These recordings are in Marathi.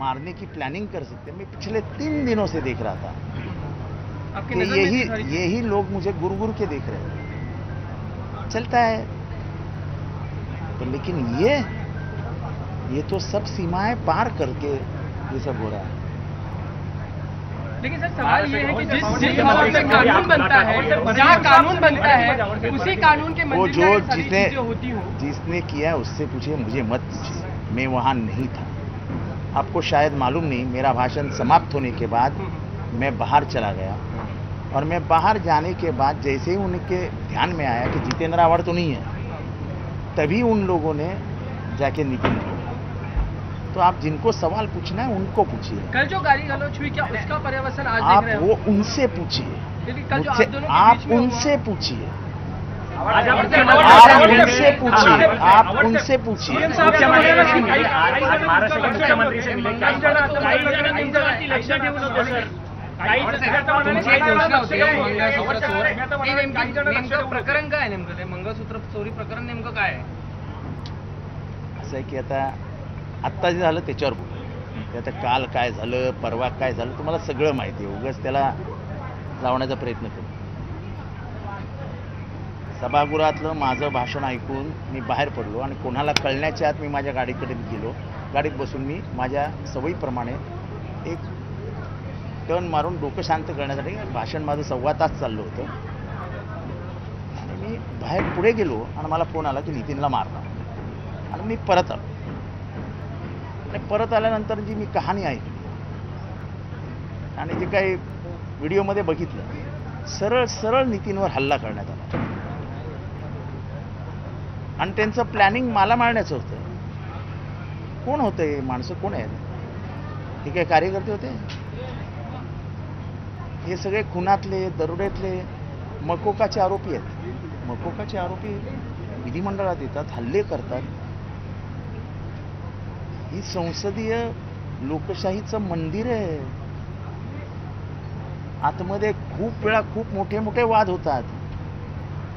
मारने की प्लानिंग कर सकते हैं। मैं पिछले 3 दिनों से देख रहा था कि यही लोग मुझे गुरगुर के देख रहे हैं। चलता है तो, लेकिन ये तो सब सीमाएं पार करके ये सब हो रहा है। लेकिन सर सवाल ये है कि जिस हालत में कानून बनता है, जहाँ कानून बनता है, उसी कानून के वो जो जिसने किया उससे पूछिए, मुझे मत पूछिए, मैं वहाँ नहीं था। आपको शायद मालूम नहीं, मेरा भाषण समाप्त होने के बाद मैं बाहर चला गया, और मैं बाहर जाने के बाद जैसे ही उनके ध्यान में आया कि जितेंद्र आव्हाड तो नहीं है, तभी उन लोगों ने जाके नितिन को, तो आप जिनको सवाल पूछना है उनको पूछिए। कल जो गाली गलौज हुई, क्या उसका पर्यवसन आज आप देख रहे हो? वो उनसे पूछिए, आप उनसे पूछिए, आप उनसे पूछिए। प्रकरण काय नेमकं, ते मंगळसूत्र चोरी प्रकरण नेमकं काय आहे? असं आहे की आत्ता जे झालं त्याच्यावर बोलू, आता काल काय झालं, परवा काय झालं, तुम्हाला सगळं माहिती आहे, उगाच त्याला लावण्याचा प्रयत्न करू। सभागृहातलं माझं भाषण ऐकून मी बाहेर पडलो आणि कोणाला कळण्याच्या आत मी माझ्या गाडीकडे गेलो। गाडीत बसून मी माझ्या सवयीप्रमाणे एक टर्न मारून डोकं शांत करण्यासाठी, भाषण माझं 1.25 तास चाललं होतं, आणि मी बाहेर पुढे गेलो आणि मला फोन आला की नितीनला मारला, आणि मी परत आलो। आणि परत आल्यानंतर जी मी कहाणी ऐकली आणि जे काही व्हिडिओमध्ये बघितलं, सरळ सरळ नितीनवर हल्ला करण्यात आला, आणि त्यांचं प्लॅनिंग मला मारण्याचं होतं। कोण होतं हे माणसं, कोण आहेत? हे काय कार्यकर्ते होते? हे सगळे खुनातले, दरोड्यातले मकोकाचे आरोपी आहेत। मकोकाचे आरोपी विधिमंडळात येतात, हल्ले करतात। ही संसदीय लोकशाहीचं मंदिर आहे। आतमध्ये खूप वेळा खूप मोठे मोठे वाद होतात,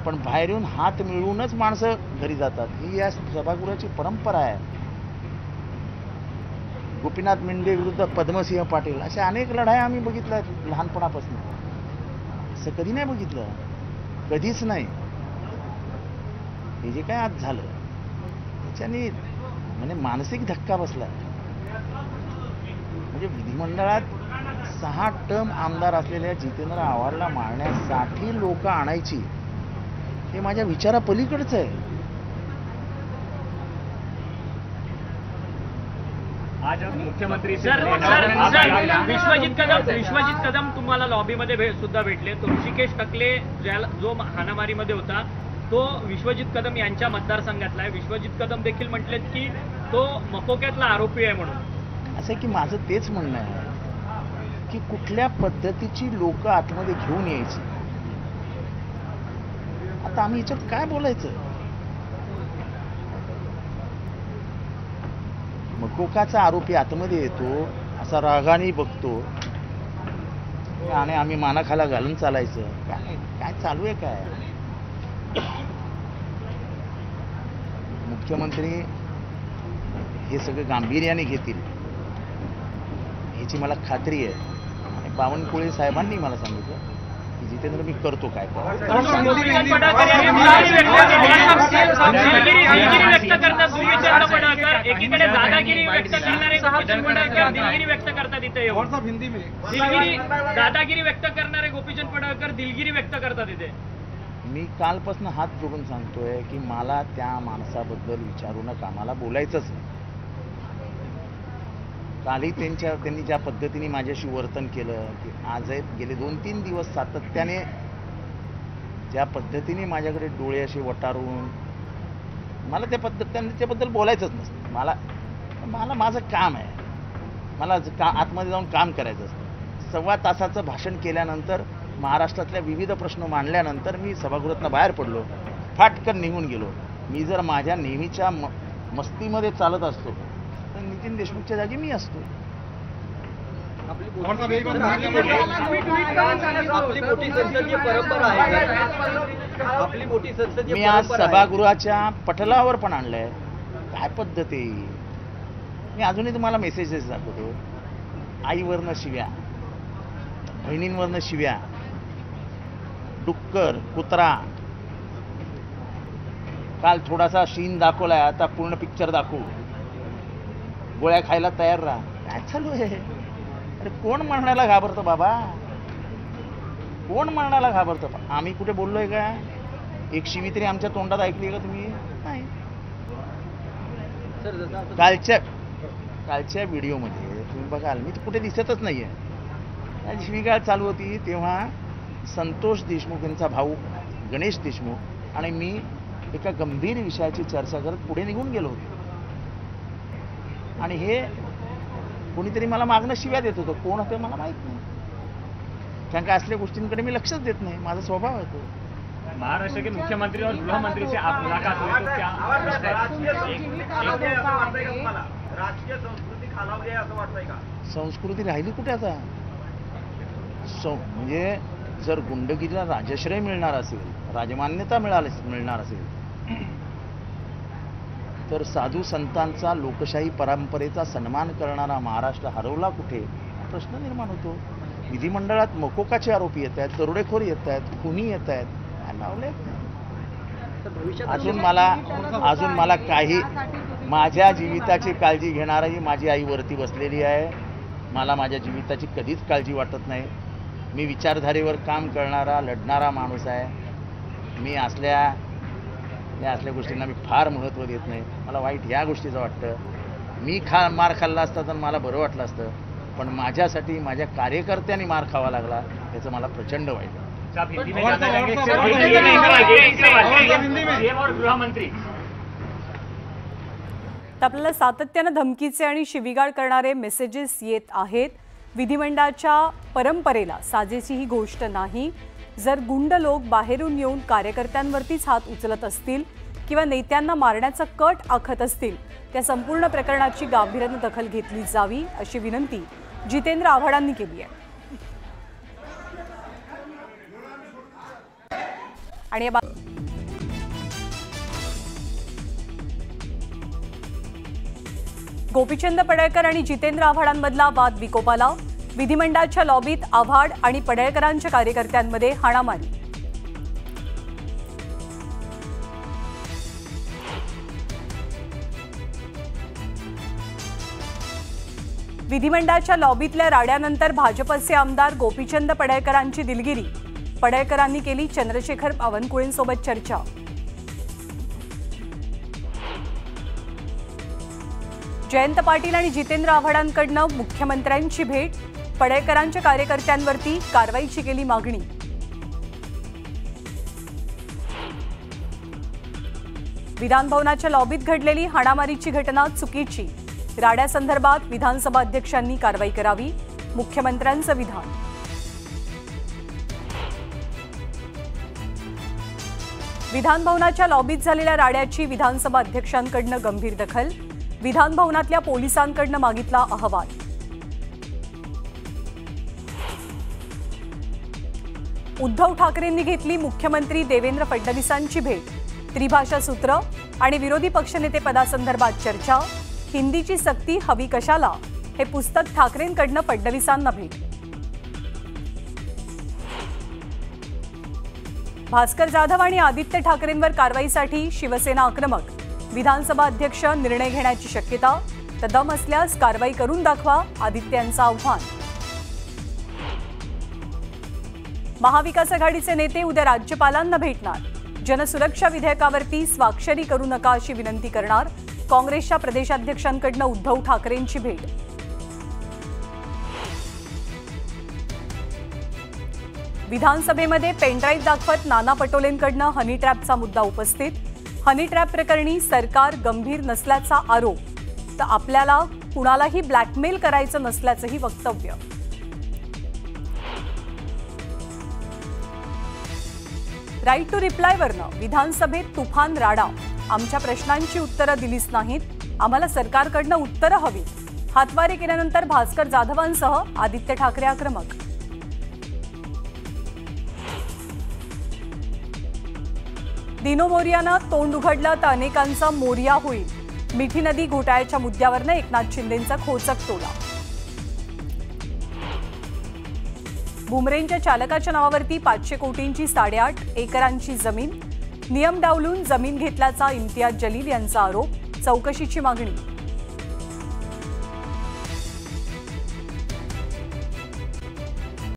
पण बाहेर येऊन हात मिळवूनच माणसं घरी जातात। ही या सभागृहाची परंपरा आहे। गोपीनाथ मुंडे विरुद्ध पद्मसिंह पाटील, अशा अनेक लढाया आम्ही बघितल्या लहानपणापासून। असं कधी नाही बघितलं, कधीच नाही। हे जे काय आज झालं त्याच्याने म्हणजे मानसिक धक्का बसला। म्हणजे विधिमंडळात 6 टर्म आमदार असलेल्या जितेंद्र आव्हाडला मारण्यासाठी लोक आणायची, हे माझ्या विचारापलीकडचं आहे। आज मुख्यमंत्री विश्वजित कदम तुम्हाला लॉबीमध्ये सुद्धा भेटले। तो ऋषिकेश टकले जो हाणामारीमध्ये होता तो विश्वजित कदम यांच्या मतदारसंघातला आहे। विश्वजित कदम देखील म्हटलेत की तो मकोक्यातला आरोपी आहे म्हणून। असं की माझं तेच म्हणणं आहे की कुठल्या पद्धतीची लोक आतमध्ये घेऊन यायची। आता आम्ही याच्यात काय बोलायचं? मकोकाचा आरोपी आतमध्ये येतो, असा रागाने बघतो, आणि आम्ही मानाखाला घालून चालायचं? काय चालू आहे काय? मुख्यमंत्री हे सगळं गांभीर्याने घेतील ह्याची मला खात्री आहे। आणि बावनकुळे साहेबांनी मला सांगितलं की जितेंद्र मी करतो काय एकीकडे दादागिरी व्यक्त करणारे दिलगिरी व्यक्त करतात, इथे दादागिरी व्यक्त करणारे गोपीचंद पडळकर दिलगिरी व्यक्त करतात इथे। मी कालपासून हात जोडून सांगतोय की मला त्या माणसाबद्दल विचारू नका, मला बोलायचंच नाही। कालही त्यांनी ज्या पद्धतीने माझ्याशी वर्तन केलं की आज गेले 2-3 दिवस सातत्याने ज्या पद्धतीने माझ्याकडे डोळे असे वटारून, मला त्याबद्दल बोलायचंच नसतं। मला माझं काम आहे, मला आतमध्ये जाऊन काम करायचं असतं। 1.25 तासाचं भाषण केल्यानंतर, महाराष्ट्रातल्या विविध प्रश्न मांडल्यानंतर मी सभागृहातून बाहेर पडलो, फाटकन निघून गेलो। मी जर माझ्या नेहमीच्या मस्तीमध्ये चालत असतो तर नितीन देशमुखच्या जागी मी असतो। मी आज सभागृहाच्या पटलावर पण आणलंय। काय पद्धत आहे? मी अजूनही तुम्हाला मेसेजेस दाखवतो. आईवरनं शिव्या, बहिणींवरनं शिव्या, डुक्कर, कुत्रा. काल थोडासा शीन दाखवलाय, आता पूर्ण पिक्चर दाखवू. गोळ्या खायला तयार राहा. काय चालू आहे? अरे कोण म्हणण्याला घाबरतं बाबा? कोण म्हणण्याला घाबरतं? आम्ही कुठे बोललोय का? एक शिवी तरी आमच्या तोंडात ऐकली का तुम्ही? नाही. कालच्या व्हिडिओमध्ये तुम्ही बघाल, मी कुठे दिसतच नाहीये. शिवीगाळ चालू होती तेव्हा संतोष देशमुख यांचा भाऊ गणेश देशमुख आणि मी एका गंभीर विषयाची चर्चा करत पुढे निघून गेलो होतो. आणि हे कोणीतरी मला मागणं शिव्या देत होतं. कोण होतं मला माहित नाही, कारण का असल्या गोष्टींकडे मी लक्षच देत नाही. माझा स्वभाव आहे तो. महाराष्ट्र के मुख्यमंत्री और गृह मंत्री से आप मुलाकात हुई तो क्या राजकीय संस्कृती खालावली आहे असं वाटतंय का? संस्कृती राहिली कुठे आता? म्हणजे जर गुंडगिरीला राजश्रय मिळणार असेल, राजमान्यता मिळणार असेल, तर साधू संतांचा, लोकशाही परंपरेचा सन्मान करणारा महाराष्ट्र हरवला कुठे? प्रश्न निर्माण होतो. विधिमंडळात मकोकाचे आरोपी येत आहेत, दरोडेखोर येत आहेत, खुनी येत आहेत. अजून मला काही माझ्या जीविताची काळजी घेणारी माझी आई वरती बसलेली आहे. मला माझ्या जीविताची कधीच काळजी वाटत नाही. मी विचारधारेवर काम करणारा, लढणारा माणूस आहे. मी असल्या गोष्टींना मी फार महत्त्व देत नाही. मला वाईट ह्या गोष्टीचं वाटतं. मी मार खाल्ला असता तर मला बरं वाटलं असतं, पण माझ्यासाठी माझ्या कार्यकर्त्यांनी मार खावा लागला याचं मला प्रचंड वाईट वाटतं. गृहमंत्री आपल्याला सातत्यानं धमकीचे आणि शिवीगाळ करणारे मेसेजेस येत आहेत. विधिमंडळाच्या परंपरेला साजेशी ही गोष्ट नाही. जर गुंड लोक बाहेरून येऊन कार्यकर्त्यांवरतीच हात उचलत असतील किंवा नेत्यांना मारण्याचा कट आखत असतील, त्या संपूर्ण प्रकरणाची गांभीर्याने दखल घेतली जावी अशी विनंती जितेंद्र आव्हाडांनी केली आहे. आणि गोपीचंद पडळकर आणि जितेंद्र आव्हाडांमधला वाद विकोपाला. विधिमंडळाच्या लॉबीत आव्हाड आणि पडळकरांच्या कार्यकर्त्यांमध्ये हाणामारी. विधिमंडळाच्या लॉबीतल्या राड्यानंतर भाजपचे आमदार गोपीचंद पडळकरांची दिलगिरी. पडळकरांनी केली चंद्रशेखर बावनकुळेंसोबत चर्चा. जयंत पाटील आणि जितेंद्र आव्हाडांकडनं मुख्यमंत्र्यांची भेट. पडळकरांच्या कार्यकर्त्यांवरती कारवाईची केली मागणी. विधानभवनाच्या लॉबीत घडलेली हाणामारीची घटना चुकीची. राड्यासंदर्भात विधानसभा अध्यक्षांनी कारवाई करावी, मुख्यमंत्र्यांचं विधान. विधानभवनाच्या लॉबीत झालेल्या राड्याची विधानसभा अध्यक्षांकडनं गंभीर दखल. विधानभवनातल्या पोलिसांकडनं मागितला अहवाल. उद्धव ठाकरेंनी घेतली मुख्यमंत्री देवेंद्र फडणवीसांची भेट. त्रिभाषा सूत्र आणि विरोधी पक्षनेते पदासंदर्भात चर्चा. हिंदीची सक्ती हवी कशाला हे पुस्तक ठाकरेंकडनं फडणवीसांना भेट. भास्कर जाधव आणि आदित्य ठाकरेंवर कारवाईसाठी शिवसेना आक्रमक. विधानसभा अध्यक्ष निर्णय घेण्याची शक्यता. तर दम असल्यास कारवाई करून दाखवा, आदित्यांचं आव्हान. महाविकास आघाडीचे नेते उद्या राज्यपालांना भेटणार. जनसुरक्षा विधेयकावरती स्वाक्षरी करू नका अशी विनंती करणार. काँग्रेसच्या प्रदेशाध्यक्षांकडनं उद्धव ठाकरेंची भेट. विधानसभेमध्ये पेनड्राईव्ह दाखवत नाना पटोलेंकडनं हनी ट्रॅपचा मुद्दा उपस्थित. हनी ट्रॅप प्रकरणी सरकार गंभीर नसल्याचा आरोप. तर आपल्याला कुणालाही ब्लॅकमेल करायचं नसल्याचंही वक्तव्य. राईट टू रिप्लायवरनं विधानसभेत तुफान राडा. आमच्या प्रश्नांची उत्तरं दिलीच नाहीत, आम्हाला सरकारकडनं उत्तरं हवीत. हातवारे केल्यानंतर भास्कर जाधवांसह आदित्य ठाकरे आक्रमक. दिनो मोरियानं तोंड उघडलं तर अनेकांचा मोर्या होईल. मिठी नदी घोटाळ्याच्या मुद्द्यावरनं एकनाथ शिंदेंचा खोचक टोला. बुमरेंच्या चालकाच्या नावावरती 500 कोटींची 8.5 एकरांची जमीन, नियम डावलून जमीन घेतल्याचा इम्तियाज जलील यांचा आरोप. चौकशीची मागणी.